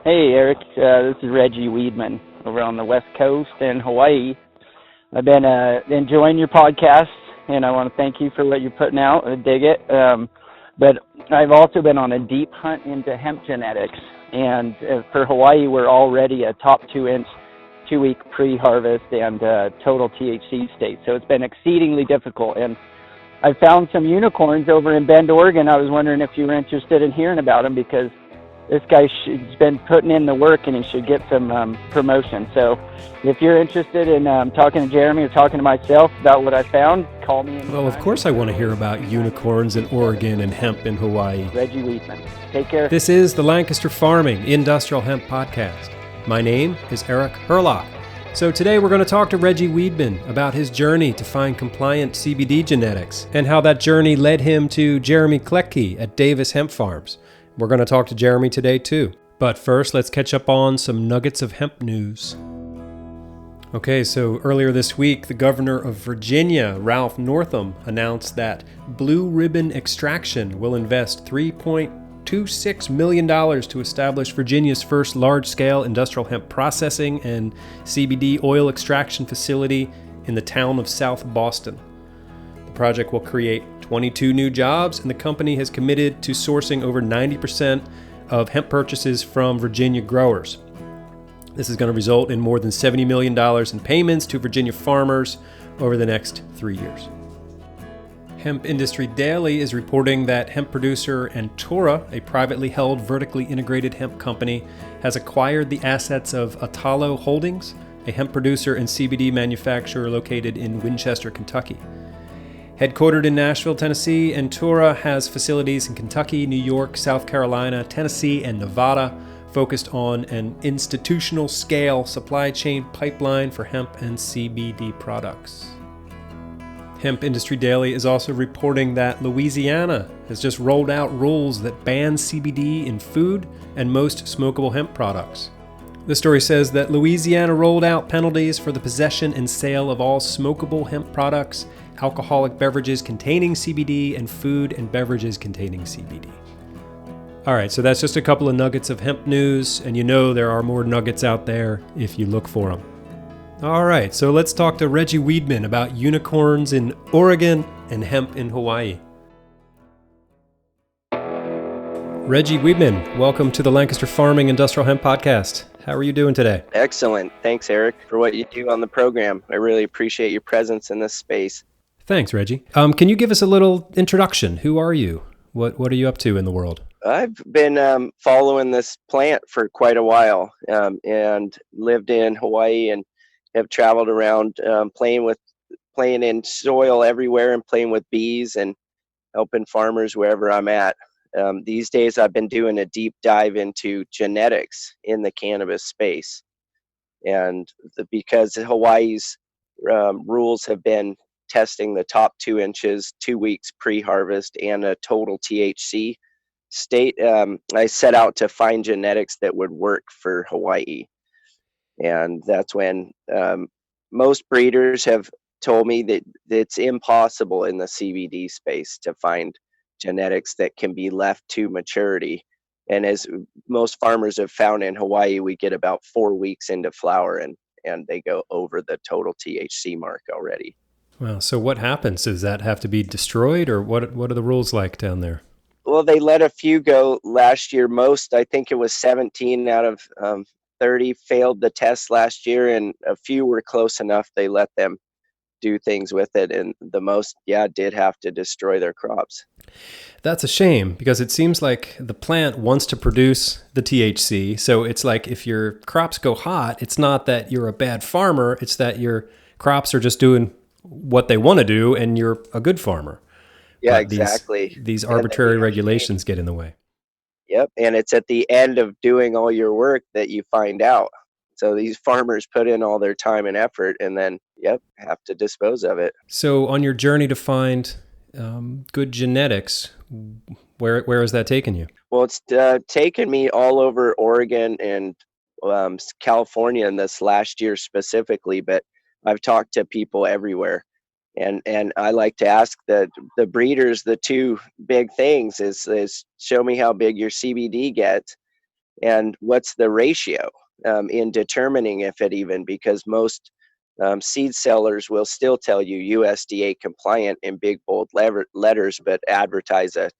Hey, Eric. This is Reggie Weedman over on the West Coast in Hawaii. I've been enjoying your podcast, and I want to thank you for what you're putting out. I dig it. But I've also been on a deep hunt into hemp genetics, and for Hawaii, we're already a top 2-inch, 2-week pre-harvest and total THC state. So it's been exceedingly difficult. And I found some unicorns over in Bend, Oregon. I was wondering if you were interested in hearing about them, because this guy has been putting in the work and he should get some promotion. So if you're interested in talking to Jeremy or talking to myself about what I found, call me. Well, of course I want to hear about unicorns in Oregon and hemp in Hawaii. Reggie Weedman. Take care. This is the Lancaster Farming Industrial Hemp Podcast. My name is Eric Herlock. So today we're going to talk to Reggie Weedman about his journey to find compliant CBD genetics and how that journey led him to Jeremy Klettke at Davis Hemp Farms. We're going to talk to Jeremy today too. But first, let's catch up on some nuggets of hemp news. Okay, so earlier this week, the governor of Virginia, Ralph Northam, announced that Blue Ribbon Extraction will invest $3.26 million to establish Virginia's first large-scale industrial hemp processing and CBD oil extraction facility in the town of South Boston. The project will create 22 new jobs, and the company has committed to sourcing over 90% of hemp purchases from Virginia growers. This is going to result in more than $70 million in payments to Virginia farmers over the next 3 years. Hemp Industry Daily is reporting that hemp producer Antora, a privately held vertically integrated hemp company, has acquired the assets of Atalo Holdings, a hemp producer and CBD manufacturer located in Winchester, Kentucky. Headquartered in Nashville, Tennessee, Antora has facilities in Kentucky, New York, South Carolina, Tennessee, and Nevada, focused on an institutional scale supply chain pipeline for hemp and CBD products. Hemp Industry Daily is also reporting that Louisiana has just rolled out rules that ban CBD in food and most smokable hemp products. The story says that Louisiana rolled out penalties for the possession and sale of all smokable hemp products, alcoholic beverages containing CBD, and food and beverages containing CBD. All right, so that's just a couple of nuggets of hemp news, and you know there are more nuggets out there if you look for them. All right, so let's talk to Reggie Weedman about unicorns in Oregon and hemp in Hawaii. Reggie Weedman, welcome to the Lancaster Farming Industrial Hemp Podcast. How are you doing today? Excellent. Thanks, Eric, for what you do on the program. I really appreciate your presence in this space. Thanks, Reggie. Can you give us a little introduction? Who are you? What are you up to in the world? I've been following this plant for quite a while and lived in Hawaii and have traveled around playing in soil everywhere and playing with bees and helping farmers wherever I'm at. These days, I've been doing a deep dive into genetics in the cannabis space. And because Hawaii's rules have been testing the top 2 inches, 2 weeks pre-harvest, and a total THC state, I set out to find genetics that would work for Hawaii. And that's when most breeders have told me that it's impossible in the CBD space to find genetics that can be left to maturity. And as most farmers have found in Hawaii, we get about 4 weeks into flower and they go over the total THC mark already. Wow. So what happens? Does that have to be destroyed, or what are the rules like down there? Well, they let a few go last year. Most, I think it was 17 out of 30 failed the test last year, and a few were close enough. They let them do things with it, and the most, did have to destroy their crops. That's a shame, because it seems like the plant wants to produce the THC. So it's like if your crops go hot, it's not that you're a bad farmer, it's that your crops are just doing what they want to do and you're a good farmer. Yeah, but exactly. These arbitrary regulations get in the way. Yep, and it's at the end of doing all your work that you find out. So these farmers put in all their time and effort and then, have to dispose of it. So on your journey to find good genetics, where has that taken you? Well, it's taken me all over Oregon and California in this last year specifically, but I've talked to people everywhere. And I like to ask the breeders, the two big things is show me how big your CBD gets And what's the ratio in determining if it even, because most seed sellers will still tell you USDA compliant in big bold letters, but advertise a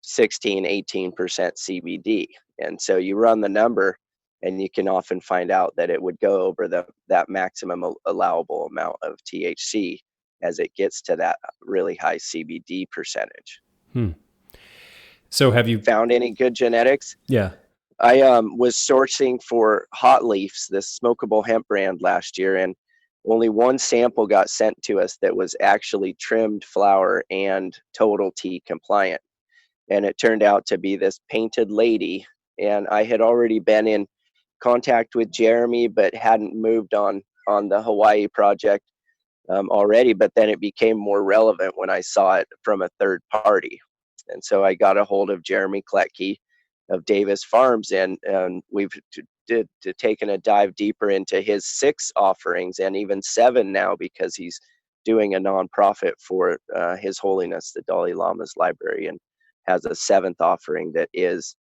16-18% CBD. And so you run the number and you can often find out that it would go over that maximum allowable amount of THC as it gets to that really high CBD percentage. So have you found any good genetics? Yeah. I was sourcing for Hot Leafs, this smokable hemp brand, last year, and only one sample got sent to us that was actually trimmed flower and total T compliant. And it turned out to be this painted lady. And I had already been in contact with Jeremy, but hadn't moved on the Hawaii project already. But then it became more relevant when I saw it from a third party. And so I got a hold of Jeremy Klettke of Davis Farms, and we've taken a dive deeper into his 6 offerings, and even 7 now, because he's doing a nonprofit for His Holiness the Dalai Lama's library, and has a 7th offering that is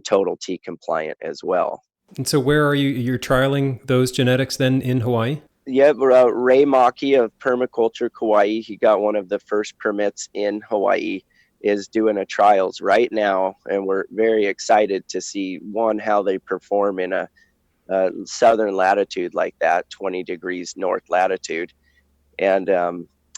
total T compliant as well. And so where are you? You're trialing those genetics then in Hawaii? Yeah, Ray Maki of Permaculture Kauai, he got one of the first permits in Hawaii, is doing a trials right now, and we're very excited to see, one, how they perform in a southern latitude like that, 20 degrees north latitude, and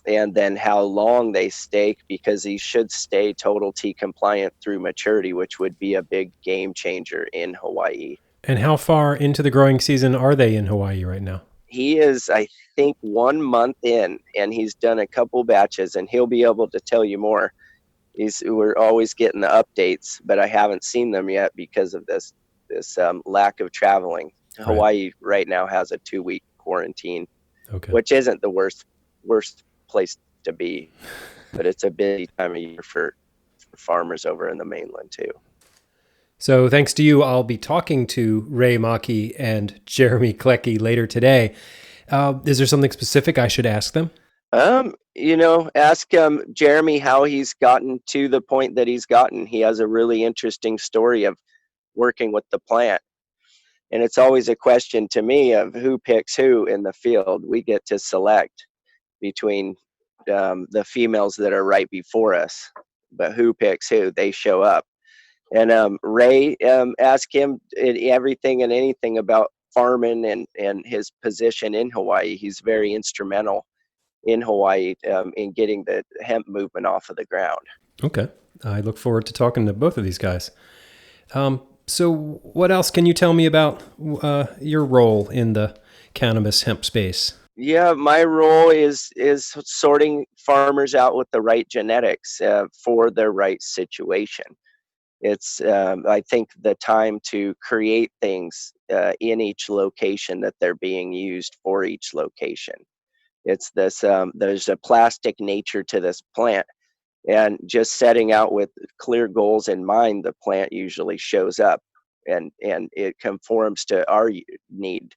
then how long they stay, because he should stay total T compliant through maturity, which would be a big game changer in Hawaii. And how far into the growing season are they in Hawaii right now? He is, I think, 1 month in, and he's done a couple batches, and he'll be able to tell you more. We're always getting the updates, but I haven't seen them yet because of this lack of traveling. Right. Hawaii right now has a 2-week quarantine, which isn't the worst place to be, but it's a busy time of year for farmers over in the mainland too. So thanks to you, I'll be talking to Ray Maki and Jeremy Klettke later today. Is there something specific I should ask them? Ask Jeremy how he's gotten to the point that he's gotten. He has a really interesting story of working with the plant. And it's always a question to me of who picks who in the field. We get to select between the females that are right before us, but who picks who? They show up. And Ray, ask him everything and anything about farming and his position in Hawaii. He's very instrumental in Hawaii in getting the hemp movement off of the ground. Okay. I look forward to talking to both of these guys. So what else can you tell me about your role in the cannabis hemp space? Yeah, my role is sorting farmers out with the right genetics for the right situation. It's, I think, the time to create things in each location that they're being used for each location. It's this, there's a plastic nature to this plant, and just setting out with clear goals in mind, the plant usually shows up and it conforms to our need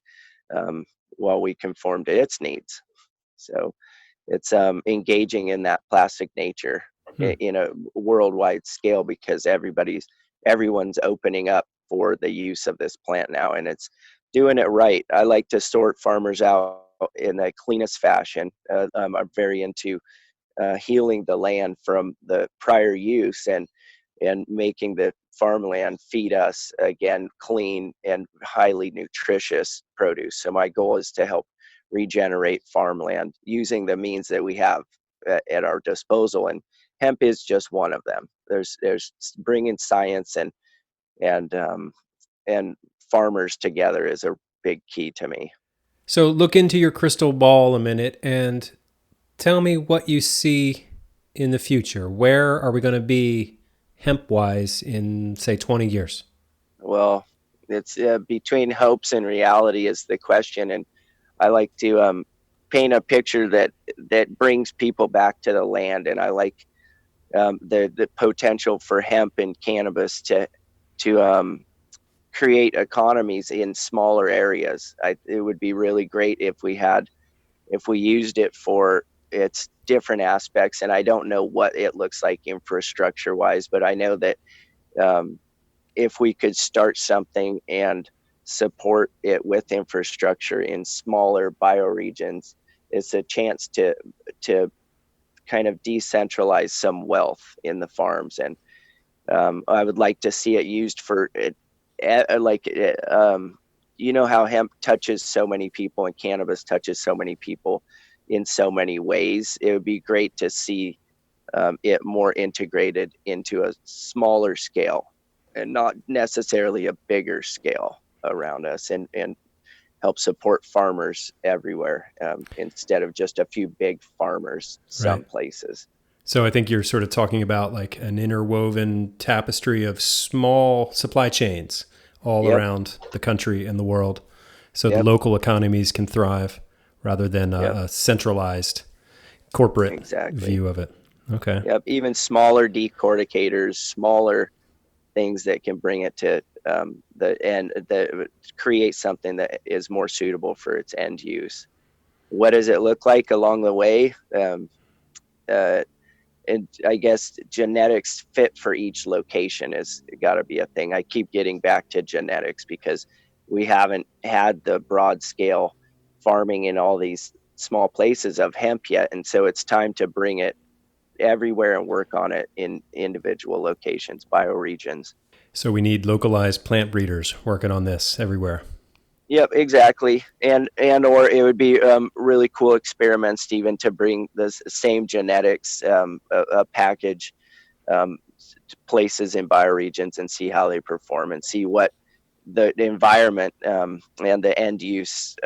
while we conform to its needs. So it's engaging in that plastic nature in a worldwide scale, because everyone's opening up for the use of this plant now, and it's doing it right. I like to sort farmers out in the cleanest fashion. I'm very into healing the land from the prior use and making the farmland feed us again clean and highly nutritious produce. So my goal is to help regenerate farmland using the means that we have at our disposal, and hemp is just one of them. There's bringing science and farmers together is a big key to me. So look into your crystal ball a minute and tell me what you see in the future. Where are we going to be hemp-wise in, say, 20 years? Well, it's between hopes and reality is the question, and I like to paint a picture that brings people back to the land, and I like the potential for hemp and cannabis to create economies in smaller areas. It would be really great if we used it for its different aspects, and I don't know what it looks like infrastructure wise, but I know that if we could start something and support it with infrastructure in smaller bioregions, it's a chance to kind of decentralize some wealth in the farms. And I would like to see it used for it, you know how hemp touches so many people and cannabis touches so many people in so many ways. It would be great to see it more integrated into a smaller scale and not necessarily a bigger scale around us, and help support farmers everywhere, instead of just a few big farmers some Right. places. So I think you're sort of talking about like an interwoven tapestry of small supply chains all Yep. around the country and the world, so the Yep. local economies can thrive rather than Yep. a centralized corporate Exactly. view of it. Okay. Yep. Even smaller decorticators, smaller things that can bring it to the end, that create something that is more suitable for its end use. What does it look like along the way? Uh, and I guess genetics fit for each location is got to be a thing. I keep getting back to genetics because we haven't had the broad scale farming in all these small places of hemp yet, and so it's time to bring it everywhere and work on it in individual locations, bioregions. So we need localized plant breeders working on this everywhere. Yep, exactly. And or it would be really cool experiments, Stephen, to bring this same genetics, a package, to places in bioregions and see how they perform and see what the environment, and the end use,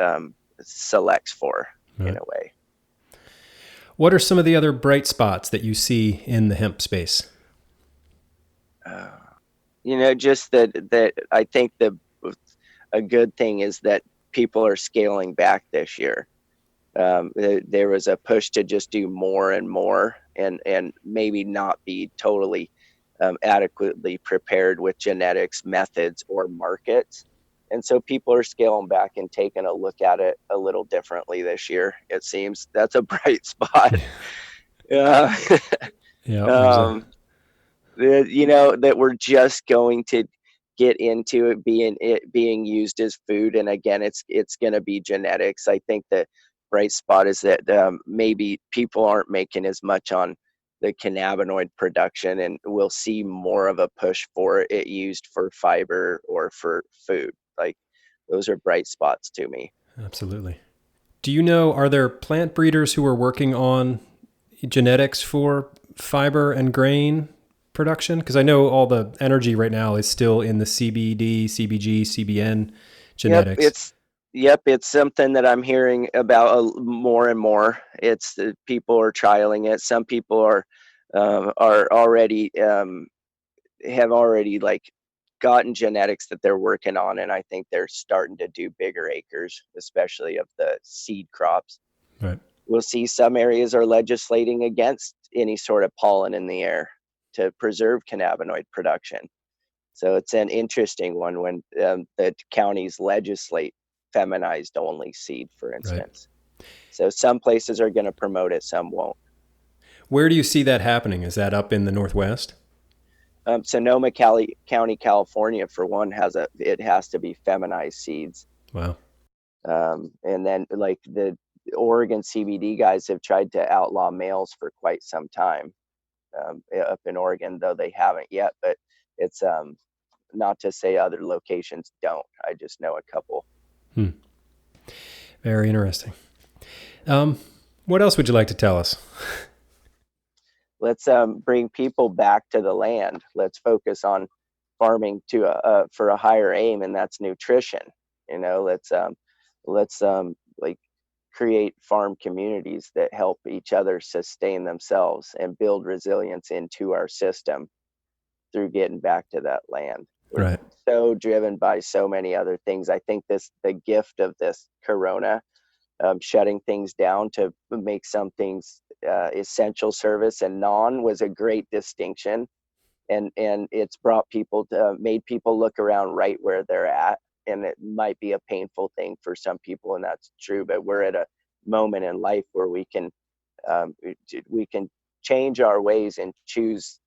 selects for, in Right. a way. What are some of the other bright spots that you see in the hemp space? Uh, just that I think a good thing is that people are scaling back this year. There was a push to just do more and more, and maybe not be totally adequately prepared with genetics, methods, or markets. And so people are scaling back and taking a look at it a little differently this year. It seems that's a bright spot. Yeah. Yeah, there's a um, that we're just going to get into it being used as food, and again, it's going to be genetics. I think the bright spot is that maybe people aren't making as much on the cannabinoid production, and we'll see more of a push for it used for fiber or for food. Like, those are bright spots to me. absolutely. Do you know, are there plant breeders who are working on genetics for fiber and grain production? Because I know all the energy right now is still in the CBD, CBG, CBN Yep, genetics. it's something that I'm hearing about more and more. It's people are trialing it. Some people are already, have already like gotten genetics that they're working on, and I think they're starting to do bigger acres, especially of the seed crops. Right. We'll see some areas are legislating against any sort of pollen in the air to preserve cannabinoid production. So it's an interesting one when the counties legislate feminized only seed, for Right. instance. So some places are going to promote it, some won't. Where do you see that happening? Is that up in the Northwest? Sonoma County, California, for one, it has to be feminized seeds. Wow. And then like the Oregon CBD guys have tried to outlaw males for quite some time, up in Oregon, though they haven't yet. But it's not to say other locations don't. I just know a couple. Hmm. Very interesting. What else would you like to tell us? Let's bring people back to the land. Let's focus on farming for a higher aim, and that's nutrition. Let's like create farm communities that help each other sustain themselves and build resilience into our system through getting back to that land. We're Right. so driven by so many other things. I think the gift of this corona, shutting things down to make some things essential service and non, was a great distinction, and it's brought people to, made people look around right where they're at. And it might be a painful thing for some people, and that's true, but we're at a moment in life where um, we can change our ways and choose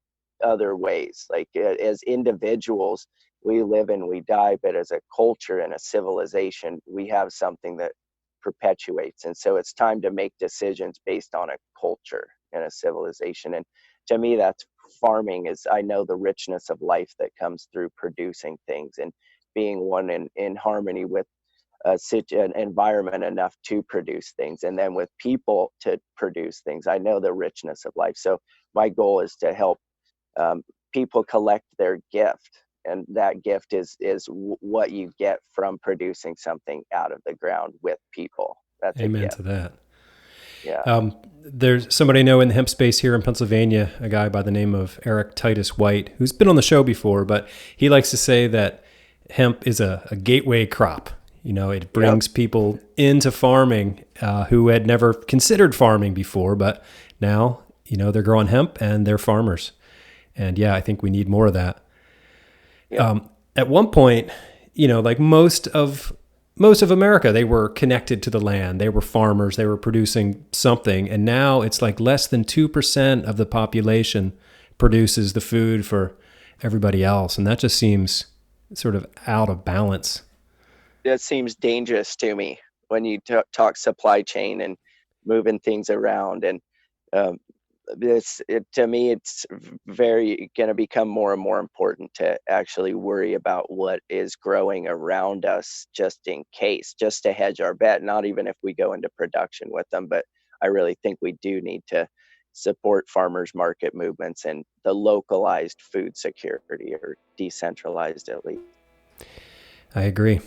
other ways. Like, as individuals, we live and we die, but as a culture and a civilization, we have something that perpetuates. And so it's time to make decisions based on a culture and a civilization. And to me, that's farming. Is I know the richness of life that comes through producing things and being one in harmony with an environment enough to produce things, and then with people to produce things. I know the richness of life. So my goal is to help people collect their gift, and that gift is what you get from producing something out of the ground with people. That's Amen to that. Yeah. There's somebody I know in the hemp space here in Pennsylvania, a guy by the name of Eric Titus White, who's been on the show before, but he likes to say that hemp is a gateway crop. You know, it brings people into farming who had never considered farming before, but now, you know, they're growing hemp and they're farmers. And yeah, I think we need more of that. At one point, you know, like most of America, they were connected to the land. They were farmers. They were producing something. And now it's like less than 2% of the population produces the food for everybody else. And that just seems sort of out of balance. That seems dangerous to me when you talk supply chain and moving things around. And to me, it's very going to become more and more important to actually worry about what is growing around us, just in case, just to hedge our bet. Not even if we go into production with them, but I really think we do need to support farmers market movements and the localized food security, or decentralized at least. I agree.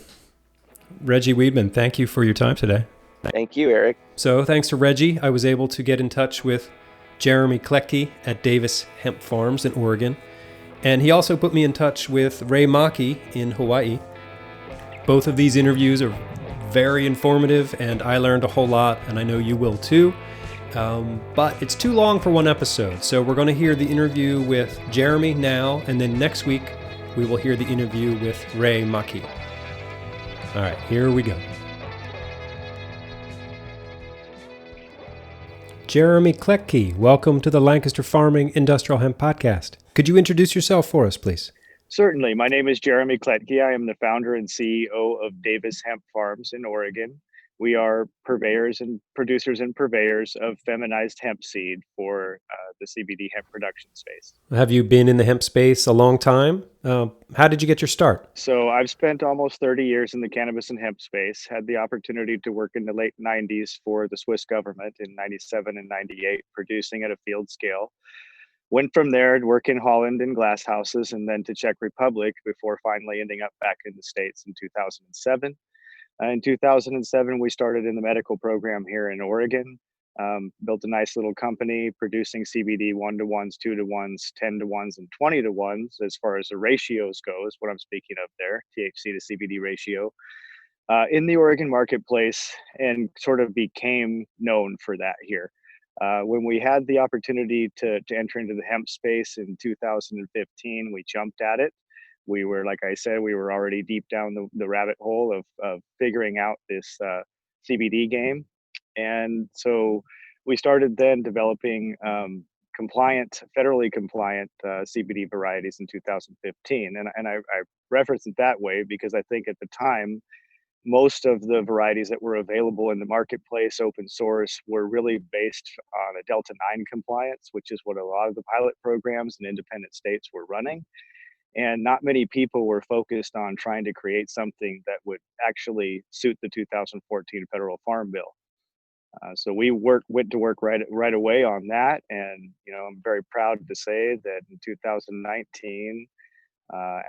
Reggie Weedman, thank you for your time today. Thank you, Eric. So thanks to Reggie, I was able to get in touch with Jeremy Klettke at Davis Hemp Farms in Oregon. And he also put me in touch with Ray Maki in Hawaii. Both of these interviews are very informative, and I learned a whole lot, and I know you will too. But it's too long for one episode, so we're going to hear the interview with Jeremy now, and then next week we will hear the interview with Ray Maki. All right, here we go. Jeremy Klettke, welcome to the Lancaster Farming Industrial Hemp Podcast. Could you introduce yourself for us, please? Certainly. My name is Jeremy Klettke. I am the founder and CEO of Davis Hemp Farms in Oregon. We are purveyors and producers and purveyors of feminized hemp seed for the CBD hemp production space. Have you been in the hemp space a long time? How did you get your start? So I've spent almost 30 years in the cannabis and hemp space, had the opportunity to work in the late 90s for the Swiss government in 97 and 98, producing at a field scale. Went from there to work in Holland in glass houses, and then to Czech Republic before finally ending up back in the States in 2007. In 2007, we started in the medical program here in Oregon, built a nice little company producing CBD 1-to-1s, 2-to-1s, 10-to-1s, and 20-to-1s as far as the ratios go, is what I'm speaking of there, THC to CBD ratio, in the Oregon marketplace, and sort of became known for that here. When we had the opportunity to enter into the hemp space in 2015, we jumped at it. We were, like I said, we were already deep down the rabbit hole of figuring out this CBD game. And so we started then developing federally compliant CBD varieties in 2015. And I reference it that way because I think at the time, most of the varieties that were available in the marketplace, open source, were really based on a Delta 9 compliance, which is what a lot of the pilot programs in independent states were running. And not many people were focused on trying to create something that would actually suit the 2014 federal farm bill. So we went to work right away on that. And, you know, I'm very proud to say that in 2019,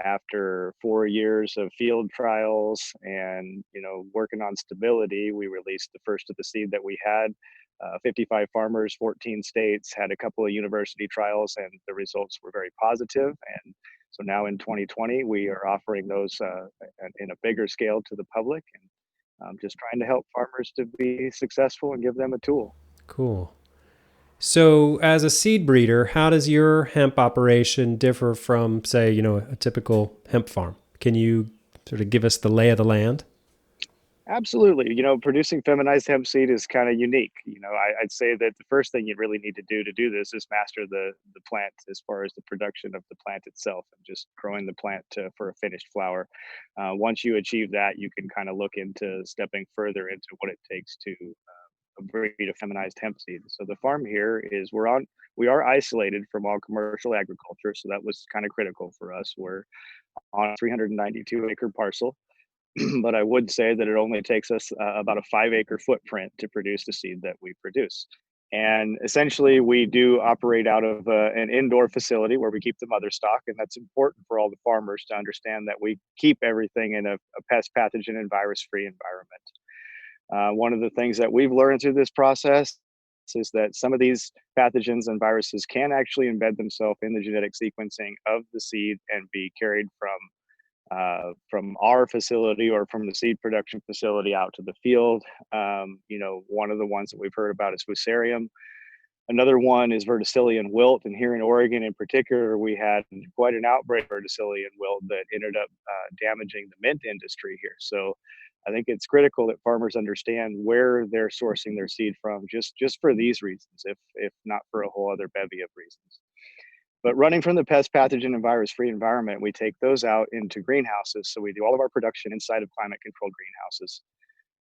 after 4 years of field trials and, you know, working on stability, we released the first of the seed that we had. 55 farmers, 14 states, had a couple of university trials, and the results were very positive. And so now in 2020, we are offering those in a bigger scale to the public, and just trying to help farmers to be successful and give them a tool. Cool. So as a seed breeder, how does your hemp operation differ from, say, you know, a typical hemp farm? Can you sort of give us the lay of the land? Absolutely. Producing feminized hemp seed is kind of unique. I'd say that the first thing you really need to do this is master the plant as far as the production of the plant itself and just growing the plant for a finished flower. Once you achieve that, you can kind of look into stepping further into what it takes to breed a feminized hemp seed. So the farm here we are isolated from all commercial agriculture. So that was kind of critical for us. We're on a 392-acre parcel. But I would say that it only takes us about a 5-acre footprint to produce the seed that we produce. And essentially, we do operate out of an indoor facility where we keep the mother stock. And that's important for all the farmers to understand that we keep everything in a pest pathogen and virus free environment. One of the things that we've learned through this process is that some of these pathogens and viruses can actually embed themselves in the genetic sequencing of the seed and be carried from our facility or from the seed production facility out to the field. One of the ones that we've heard about is Fusarium. Another one is verticillium wilt. And here in Oregon in particular, we had quite an outbreak of verticillium wilt that ended up damaging the mint industry here. So I think it's critical that farmers understand where they're sourcing their seed from, just for these reasons, if not for a whole other bevy of reasons. But running from the pest pathogen and virus free environment, we take those out into greenhouses. So we do all of our production inside of climate controlled greenhouses.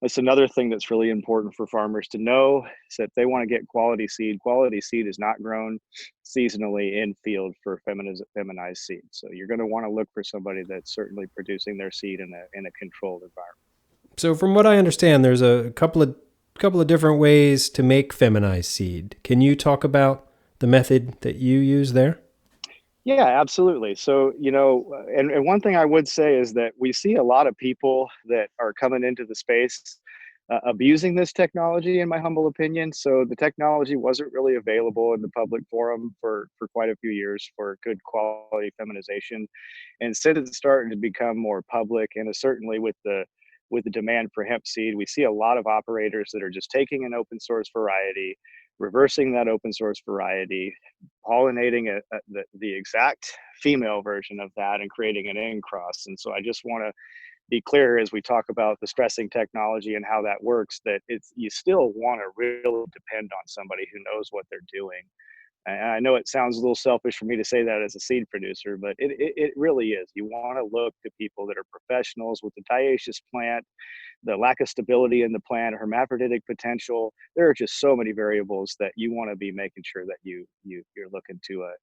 That's another thing that's really important for farmers to know is that if they want to get quality seed is not grown seasonally in field for feminized seed. So you're going to want to look for somebody that's certainly producing their seed in a controlled environment. So from what I understand, there's a couple of different ways to make feminized seed. Can you talk about the method that you use there? Yeah, absolutely. So, and one thing I would say is that we see a lot of people that are coming into the space abusing this technology, in my humble opinion. So the technology wasn't really available in the public forum for quite a few years for good quality feminization. And since it's starting to become more public, and certainly with the demand for hemp seed, we see a lot of operators that are just taking an open source variety, reversing that open source variety, pollinating the exact female version of that and creating an in cross. And so I just want to be clear as we talk about the stressing technology and how that works, that you still want to really depend on somebody who knows what they're doing. And I know it sounds a little selfish for me to say that as a seed producer, but it really is. You want to look to people that are professionals with the dioecious plant, the lack of stability in the plant, hermaphroditic potential. There are just so many variables that you want to be making sure that you're looking to a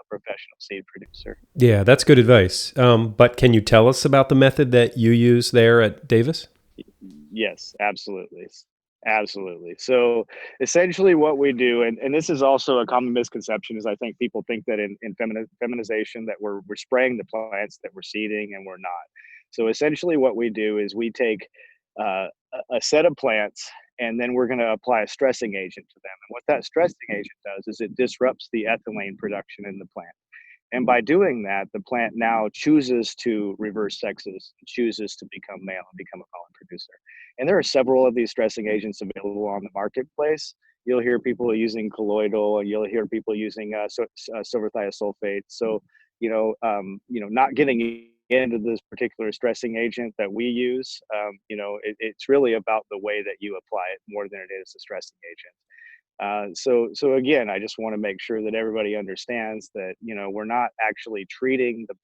professional seed producer. Yeah, that's good advice. But can you tell us about the method that you use there at Davis? Yes, absolutely. Absolutely. So essentially what we do, and this is also a common misconception, is I think people think that in feminization that we're spraying the plants that we're seeding, and we're not. So essentially what we do is we take a set of plants, and then we're going to apply a stressing agent to them. And what that stressing agent does is it disrupts the ethylene production in the plant. And by doing that, the plant now chooses to reverse sexes, chooses to become male and become a pollen producer. And there are several of these stressing agents available on the marketplace. You'll hear people using colloidal, and you'll hear people using silver thiosulfate. So, not getting into this particular stressing agent that we use, it's really about the way that you apply it more than it is a stressing agent. So again, I just want to make sure that everybody understands that, we're not actually treating the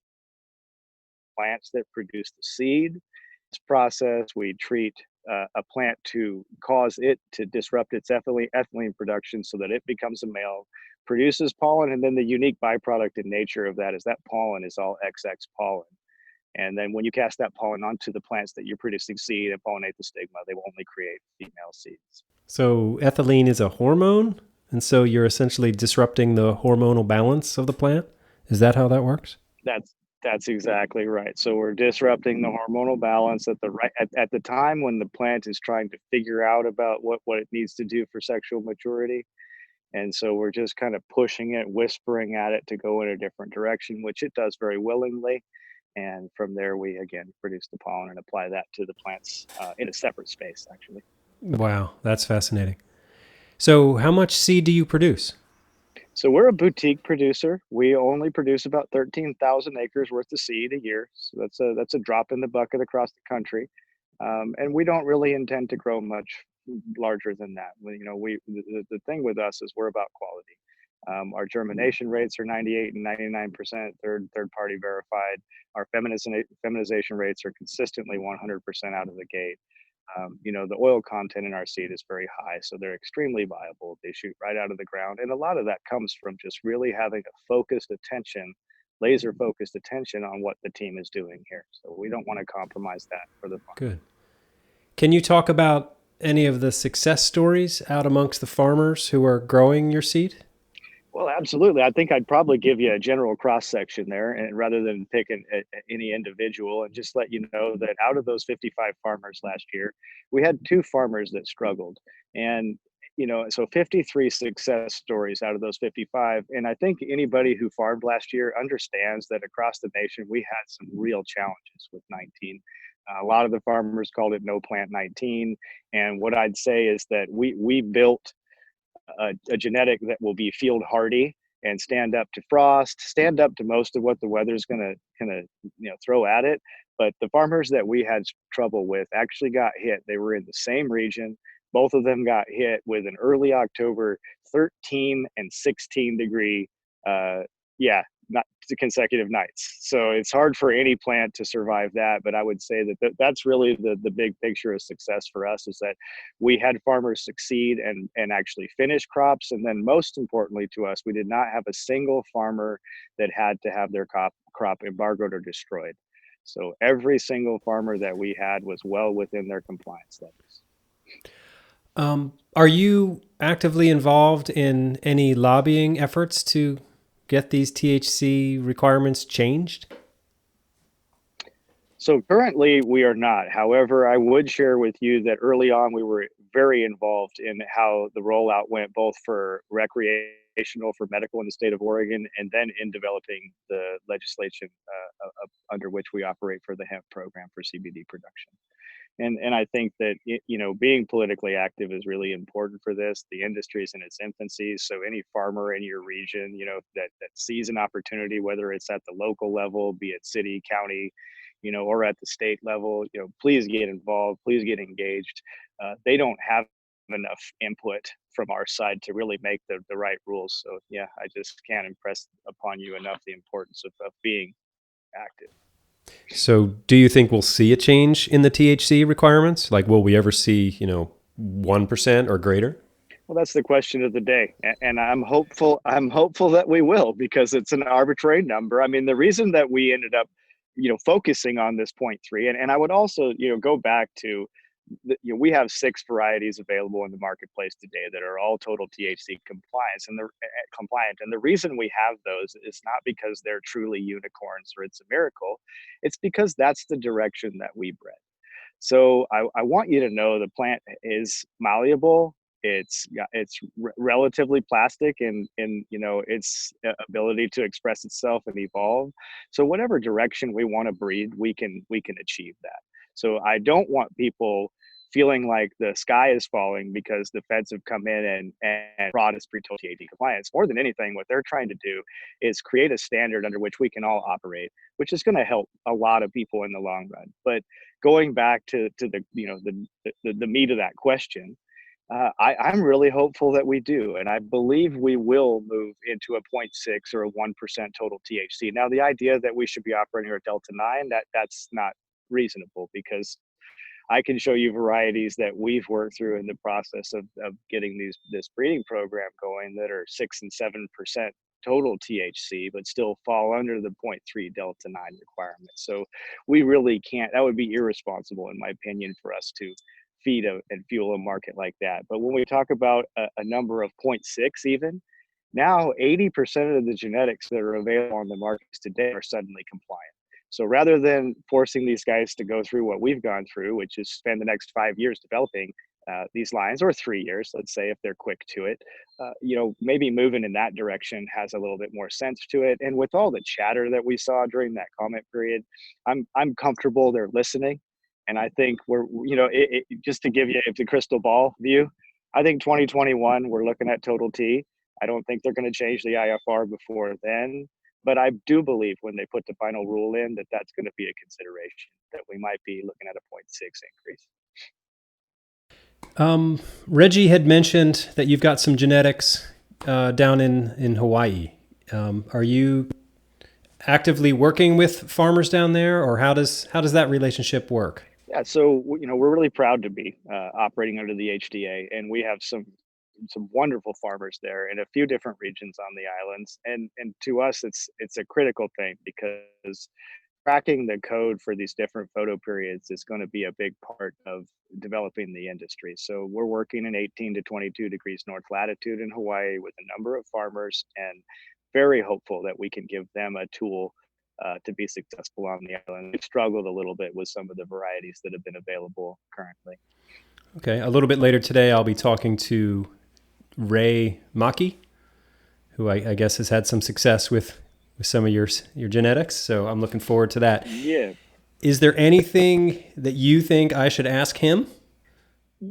plants that produce the seed. This process, we treat a plant to cause it to disrupt its ethylene production so that it becomes a male, produces pollen, and then the unique byproduct in nature of that is that pollen is all XX pollen. And then when you cast that pollen onto the plants that you're producing seed and pollinate the stigma, they will only create female seeds. So ethylene is a hormone, and so you're essentially disrupting the hormonal balance of the plant? Is that how that works? That's exactly right. So we're disrupting the hormonal balance at the time when the plant is trying to figure out about what it needs to do for sexual maturity. And so we're just kind of pushing it, whispering at it to go in a different direction, which it does very willingly. And from there, we again produce the pollen and apply that to the plants in a separate space, actually. Wow, that's fascinating. So how much seed do you produce? So we're a boutique producer. We only produce about 13,000 acres worth of seed a year. So that's a drop in the bucket across the country. And we don't really intend to grow much larger than that. The thing with us is we're about quality. Our germination rates are 98 and 99% third party verified. Our feminization rates are consistently 100% out of the gate. The oil content in our seed is very high, so they're extremely viable. They shoot right out of the ground. And a lot of that comes from just really having a laser focused attention on what the team is doing here. So we don't want to compromise that for the farm. Good. Can you talk about any of the success stories out amongst the farmers who are growing your seed? Well, absolutely. I think I'd probably give you a general cross section there, and rather than picking any individual, and just let you know that out of those 55 farmers last year, we had 2 farmers that struggled. And so 53 success stories out of those 55. And I think anybody who farmed last year understands that across the nation, we had some real challenges with 19. A lot of the farmers called it no plant 19. And what I'd say is that we built a genetic that will be field hardy and stand up to frost, stand up to most of what the weather's going to throw at it. But the farmers that we had trouble with actually got hit. They were in the same region. Both of them got hit with an early October 13 and 16 degree not consecutive nights. So it's hard for any plant to survive that. But I would say that's really the big picture of success for us, is that we had farmers succeed and actually finish crops. And then most importantly to us, we did not have a single farmer that had to have their crop embargoed or destroyed. So every single farmer that we had was well within their compliance levels. Are you actively involved in any lobbying efforts to get these THC requirements changed? So currently we are not. However, I would share with you that early on we were very involved in how the rollout went, both for recreational, for medical in the state of Oregon, and then in developing the legislation under which we operate for the hemp program for CBD production. And I think that, being politically active is really important for this. The industry is in its infancy. So any farmer in your region, that sees an opportunity, whether it's at the local level, be it city, county, or at the state level, please get involved, please get engaged. They don't have enough input from our side to really make the right rules. So yeah, I just can't impress upon you enough the importance of being active. So do you think we'll see a change in the THC requirements? Like, will we ever see, 1% or greater? Well, that's the question of the day. And I'm hopeful that we will, because it's an arbitrary number. I mean, the reason that we ended up, focusing on this 0.3, and I would also, go back to, we have 6 varieties available in the marketplace today that are all total THC compliant. And the reason we have those is not because they're truly unicorns or it's a miracle. It's because that's the direction that we bred. So I want you to know the plant is malleable. It's relatively plastic in its ability to express itself and evolve. So whatever direction we want to breed, we can achieve that. So I don't want people feeling like the sky is falling because the feds have come in and brought us pre-total THC compliance. More than anything, what they're trying to do is create a standard under which we can all operate, which is going to help a lot of people in the long run. But going back to the meat of that question, I'm really hopeful that we do, and I believe we will move into a 0.6 or a 1% total THC. Now, the idea that we should be operating at Delta 9, that's not reasonable, because I can show you varieties that we've worked through in the process of getting this breeding program going that are 6 and 7% total THC, but still fall under the 0.3 Delta 9 requirement. So we really can't, that would be irresponsible, in my opinion, for us to feed and fuel a market like that. But when we talk about a number of 0.6 even, now 80% of the genetics that are available on the markets today are suddenly compliant. So rather than forcing these guys to go through what we've gone through, which is spend the next 5 years developing these lines, or 3 years, let's say, if they're quick to it, maybe moving in that direction has a little bit more sense to it. And with all the chatter that we saw during that comment period, I'm comfortable they're listening. And I think we're, just to give you the crystal ball view, I think 2021, we're looking at total T. I don't think they're going to change the IFR before then. But I do believe when they put the final rule in that that's going to be a consideration, that we might be looking at a 0.6 increase. Reggie had mentioned that you've got some genetics down in Hawaii. Are you actively working with farmers down there, or how does that relationship work? Yeah, so we're really proud to be operating under the HDA, and we have some wonderful farmers there in a few different regions on the islands. And to us, it's a critical thing, because cracking the code for these different photo periods is going to be a big part of developing the industry. So we're working in 18 to 22 degrees north latitude in Hawaii with a number of farmers, and very hopeful that we can give them a tool to be successful on the island. We've struggled a little bit with some of the varieties that have been available currently. Okay, a little bit later today, I'll be talking to Ray Maki, who I guess has had some success with some of your genetics. So I'm looking forward to that. Yeah. Is there anything that you think I should ask him?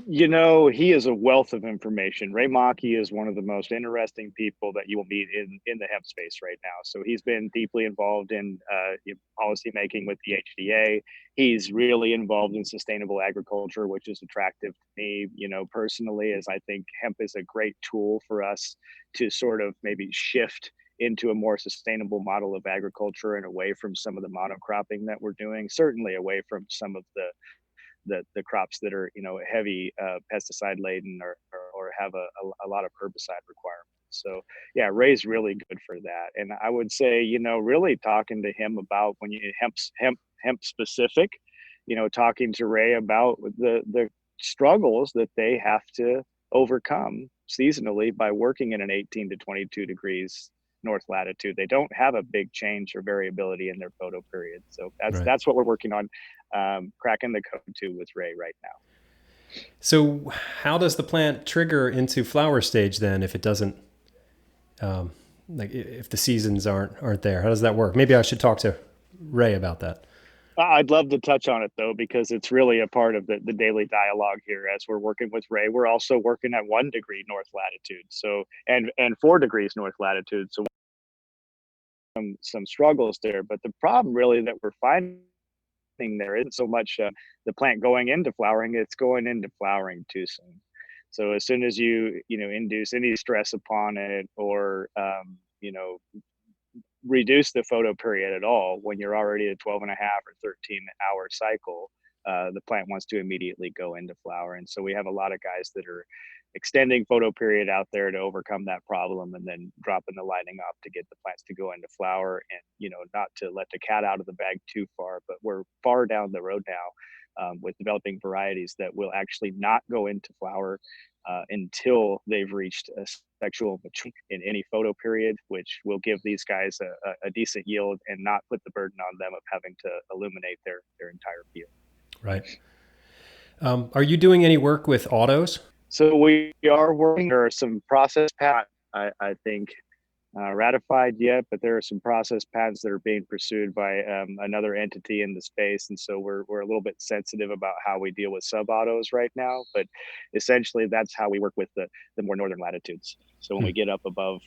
He is a wealth of information. Ray Maki is one of the most interesting people that you will meet in the hemp space right now. So he's been deeply involved in policy making with the HDA. He's really involved in sustainable agriculture, which is attractive to me, personally, as I think hemp is a great tool for us to sort of maybe shift into a more sustainable model of agriculture and away from some of the monocropping that we're doing, certainly away from some of the crops that are heavy pesticide laden or have a lot of herbicide requirements. So yeah, Ray's really good for that. And I would say really talking to him about when you hemp specific, talking to Ray about the struggles that they have to overcome seasonally by working in an 18 to 22 degrees north latitude. They don't have a big change or variability in their photo period. So that's what we're working on, cracking the code to with Ray right now. So how does the plant trigger into flower stage then if it doesn't, like if the seasons aren't there? How does that work? Maybe I should talk to Ray about that. I'd love to touch on it though, because it's really a part of the daily dialogue here as we're working with Ray. We're also working at 1 degree north latitude, so and 4 degrees north latitude. So some struggles there, but the problem really that we're finding there isn't so much the plant going into flowering; it's going into flowering too soon. So as soon as you induce any stress upon it, or reduce the photo period at all when you're already at 12 and a half or 13-hour cycle, the plant wants to immediately go into flower. And so we have a lot of guys that are extending photo period out there to overcome that problem, and then dropping the lighting up to get the plants to go into flower, and not to let the cat out of the bag too far. But we're far down the road now with developing varieties that will actually not go into flower until they've reached a sexual maturity in any photo period, which will give these guys a decent yield and not put the burden on them of having to illuminate their entire field. Right. Are you doing any work with autos? So we are working. There are some process patents, I think, ratified yet, but there are some process patents that are being pursued by another entity in the space, and so we're a little bit sensitive about how we deal with sub-autos right now. But essentially, that's how we work with the more northern latitudes. So when we get up above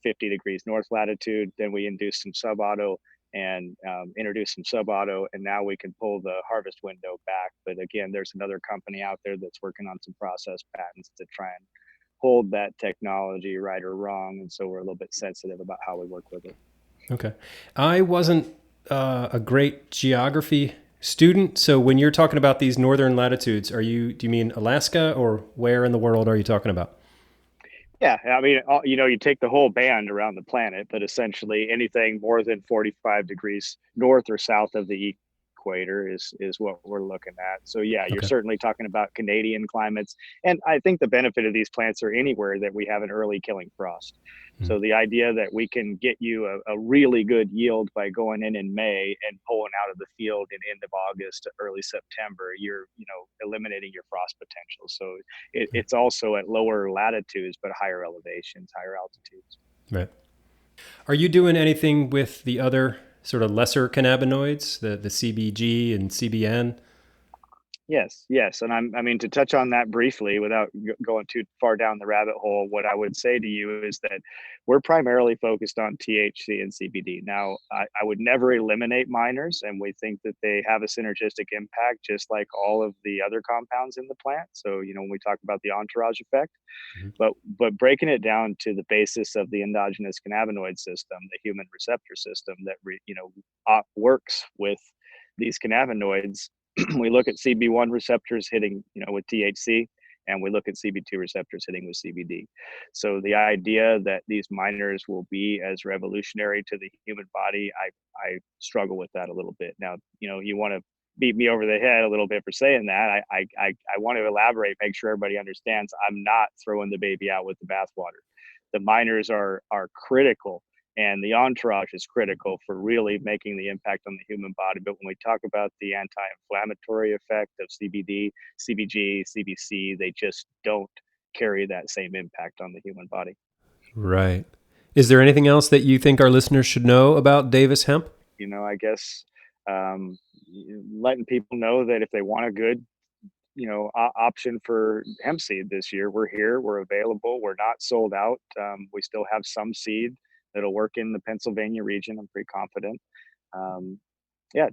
50 degrees north latitude, then we induce some sub-auto and introduce some sub-auto, and now we can pull the harvest window back. But again, there's another company out there that's working on some process patents to try and hold that technology right or wrong, and so we're a little bit sensitive about how we work with it. Okay. I wasn't a great geography student, so when you're talking about these northern latitudes, do you mean Alaska, or where in the world are you talking about? Yeah, I mean, you take the whole band around the planet, but essentially anything more than 45 degrees north or south of the equator is what we're looking at. So yeah, you're certainly talking about Canadian climates. And I think the benefit of these plants are anywhere that we have an early killing frost. So the idea that we can get you a really good yield by going in May and pulling out of the field in end of August to early September, you're eliminating your frost potential. So it's also at lower latitudes, but higher elevations, higher altitudes. Right. Are you doing anything with the other sort of lesser cannabinoids, the CBG and CBN? Yes. And I mean, to touch on that briefly without going too far down the rabbit hole, what I would say to you is that we're primarily focused on THC and CBD. Now, I would never eliminate minors, and we think that they have a synergistic impact, just like all of the other compounds in the plant. So, when we talk about the entourage effect, Mhm. but breaking it down to the basis of the endogenous cannabinoid system, the human receptor system that works with these cannabinoids. We look at CB1 receptors hitting, with THC, and we look at CB2 receptors hitting with CBD. So the idea that these minors will be as revolutionary to the human body, I struggle with that a little bit. Now, you want to beat me over the head a little bit for saying that. I want to elaborate, make sure everybody understands I'm not throwing the baby out with the bathwater. The minors are critical, and the entourage is critical for really making the impact on the human body. But when we talk about the anti-inflammatory effect of CBD, CBG, CBC, they just don't carry that same impact on the human body. Right. Is there anything else that you think our listeners should know about Davis Hemp? I guess letting people know that if they want a good option for hemp seed this year, we're here, we're available, we're not sold out. We still have some seed that'll work in the Pennsylvania region. I'm pretty confident.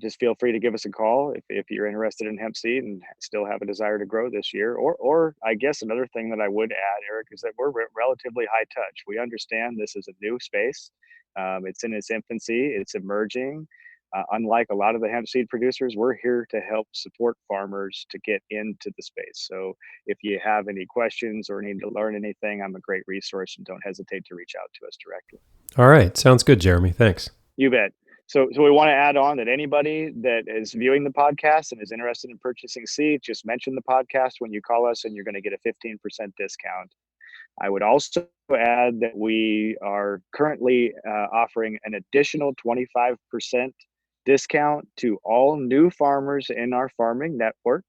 Just feel free to give us a call if you're interested in hemp seed and still have a desire to grow this year. Or I guess another thing that I would add, Eric, is that we're relatively high touch. We understand this is a new space. It's in its infancy. It's emerging. Unlike a lot of the hemp seed producers, we're here to help support farmers to get into the space. So if you have any questions or need to learn anything, I'm a great resource, and don't hesitate to reach out to us directly. All right. Sounds good, Jeremy. Thanks. You bet. So we want to add on that anybody that is viewing the podcast and is interested in purchasing seed, just mention the podcast when you call us, and you're going to get a 15% discount. I would also add that we are currently offering an additional 25% discount to all new farmers in our farming network.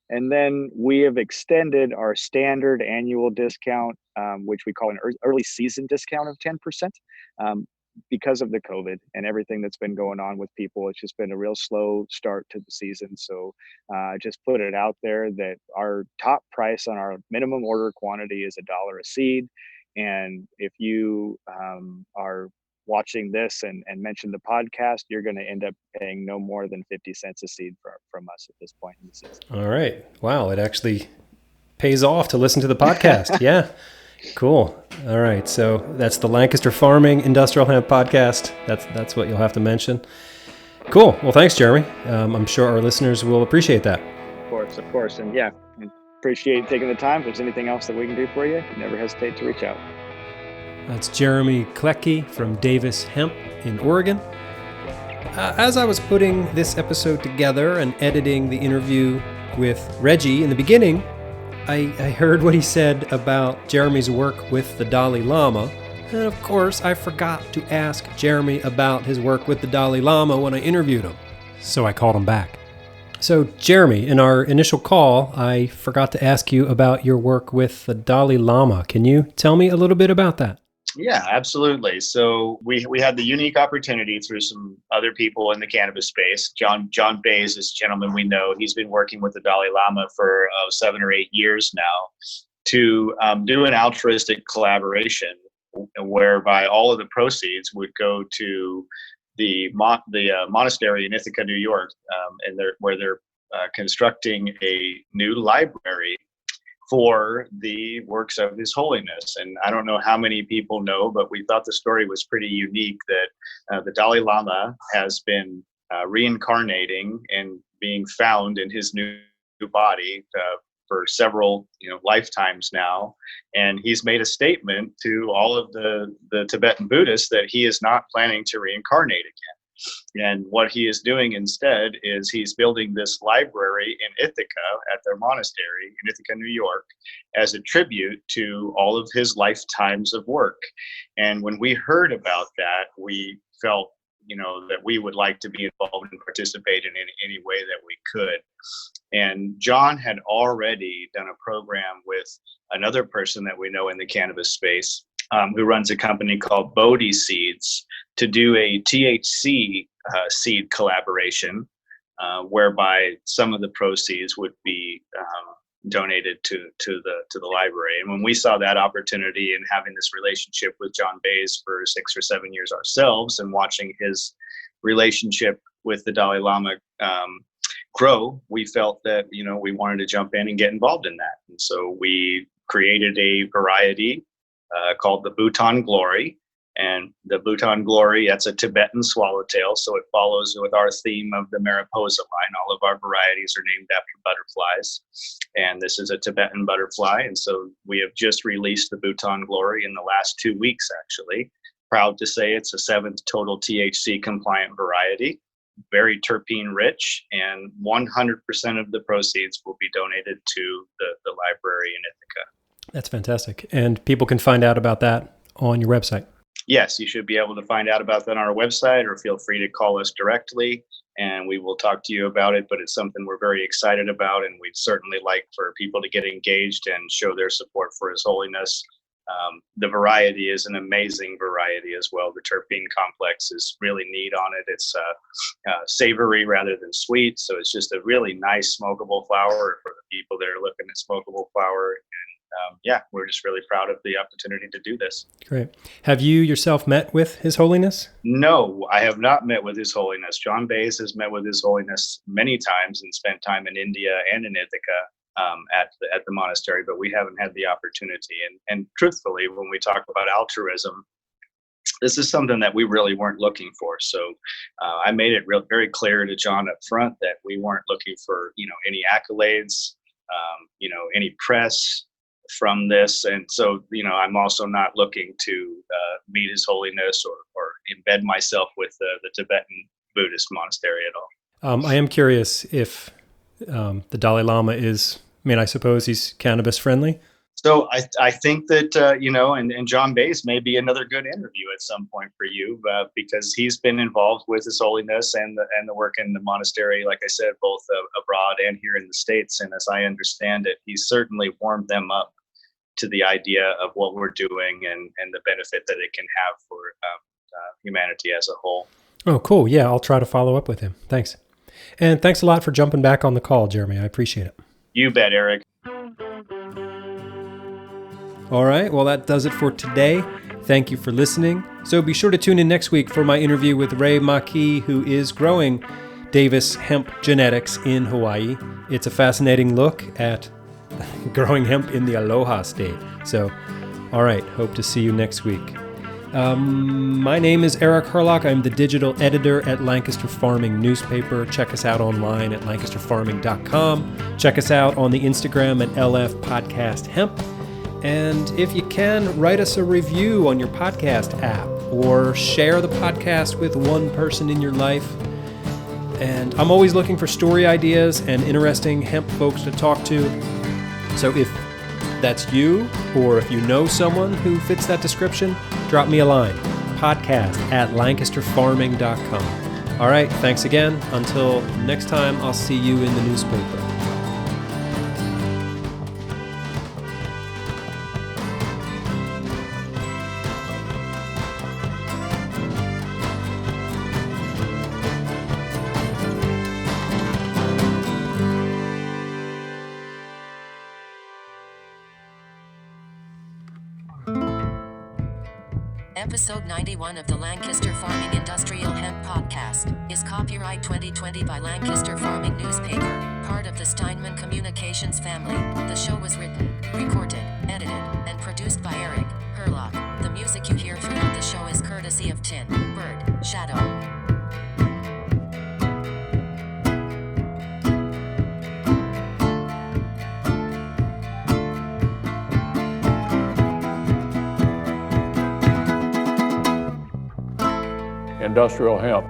And then we have extended our standard annual discount, which we call an early season discount of 10%. Because of the COVID and everything that's been going on with people. It's just been a real slow start to the season. So just put it out there that our top price on our minimum order quantity is $1 a seed. And if you are watching this and mention the podcast, you're going to end up paying no more than 50 cents a seed from us at this point in the season. All right. Wow. It actually pays off to listen to the podcast. Yeah. Cool. All right. So that's the Lancaster Farming Industrial Hemp Podcast. That's what you'll have to mention. Cool. Well, thanks, Jeremy. I'm sure our listeners will appreciate that. Of course. And yeah, appreciate taking the time. If there's anything else that we can do for you, never hesitate to reach out. That's Jeremy Klettke from Davis Hemp in Oregon. As I was putting this episode together and editing the interview with Reggie in the beginning, I heard what he said about Jeremy's work with the Dalai Lama. And of course, I forgot to ask Jeremy about his work with the Dalai Lama when I interviewed him. So I called him back. So Jeremy, in our initial call, I forgot to ask you about your work with the Dalai Lama. Can you tell me a little bit about that? Yeah, absolutely. So we had the unique opportunity through some other people in the cannabis space. John Bays, this gentleman we know, he's been working with the Dalai Lama for 7 or 8 years now to do an altruistic collaboration whereby all of the proceeds would go to the monastery in Ithaca, New York, where they're constructing a new library for the works of His Holiness. And I don't know how many people know, but we thought the story was pretty unique that the Dalai Lama has been reincarnating and being found in his new body for several lifetimes now. And he's made a statement to all of the Tibetan Buddhists that he is not planning to reincarnate again. And what he is doing instead is he's building this library in Ithaca at their monastery in Ithaca, New York, as a tribute to all of his lifetimes of work. And when we heard about that, we felt, that we would like to be involved and participate in any way that we could. And John had already done a program with another person that we know in the cannabis space, who runs a company called Bodhi Seeds, to do a THC seed collaboration whereby some of the proceeds would be donated to the library. And when we saw that opportunity and having this relationship with John Bays for 6 or 7 years ourselves, and watching his relationship with the Dalai Lama grow, we felt that we wanted to jump in and get involved in that. And so we created a variety called the Bhutan Glory. And the Bhutan Glory, that's a Tibetan swallowtail, so it follows with our theme of the Mariposa line. All of our varieties are named after butterflies, and this is a Tibetan butterfly. And so we have just released the Bhutan Glory in the last 2 weeks, actually. Proud to say it's a 7th total THC compliant variety, very terpene rich, and 100% of the proceeds will be donated to the library in Ithaca. That's fantastic. And people can find out about that on your website. Yes, you should be able to find out about that on our website, or feel free to call us directly and we will talk to you about it. But it's something we're very excited about, and we'd certainly like for people to get engaged and show their support for His Holiness. The variety is an amazing variety as well. The terpene complex is really neat on it. It's savory rather than sweet. So it's just a really nice smokable flower for the people that are looking at smokable flower. And we're just really proud of the opportunity to do this. Great. Have you yourself met with His Holiness? No, I have not met with His Holiness. John Bays has met with His Holiness many times and spent time in India and in Ithaca at the monastery, but we haven't had the opportunity. And truthfully, when we talk about altruism, this is something that we really weren't looking for. So I made it very clear to John up front that we weren't looking for any accolades, any press from this. And so, I'm also not looking to meet His Holiness or embed myself with the Tibetan Buddhist monastery at all. I am curious if the Dalai Lama is, I suppose he's cannabis friendly. So I think that, and John Bays may be another good interview at some point for you, because he's been involved with His Holiness and the work in the monastery, like I said, both abroad and here in the States. And as I understand it, he's certainly warmed them up to the idea of what we're doing and the benefit that it can have for humanity as a whole. Oh, cool. Yeah, I'll try to follow up with him. Thanks. And thanks a lot for jumping back on the call, Jeremy. I appreciate it. You bet, Eric. All right. Well, that does it for today. Thank you for listening. So be sure to tune in next week for my interview with Ray Maki, who is growing Davis Hemp Genetics in Hawaii. It's a fascinating look at growing hemp in the Aloha State. So, all right. Hope to see you next week. My name is Eric Herlock. I'm the digital editor at Lancaster Farming newspaper. Check us out online at lancasterfarming.com. Check us out on the Instagram at LF Podcast Hemp. And if you can, write us a review on your podcast app or share the podcast with one person in your life. And I'm always looking for story ideas and interesting hemp folks to talk to. So if that's you, or if you know someone who fits that description, drop me a line. podcast@lancasterfarming.com. All right, thanks again. Until next time, I'll see you in the newspaper. Episode 91 of the Lancaster Farming Industrial Hemp Podcast is copyright 2020 by Lancaster Farming Newspaper, part of the Steinman Communications family. The show was written, recorded, edited, and produced by Eric Herlock. The music you hear throughout the show is courtesy of Tin Bird Shadow. Industrial hemp.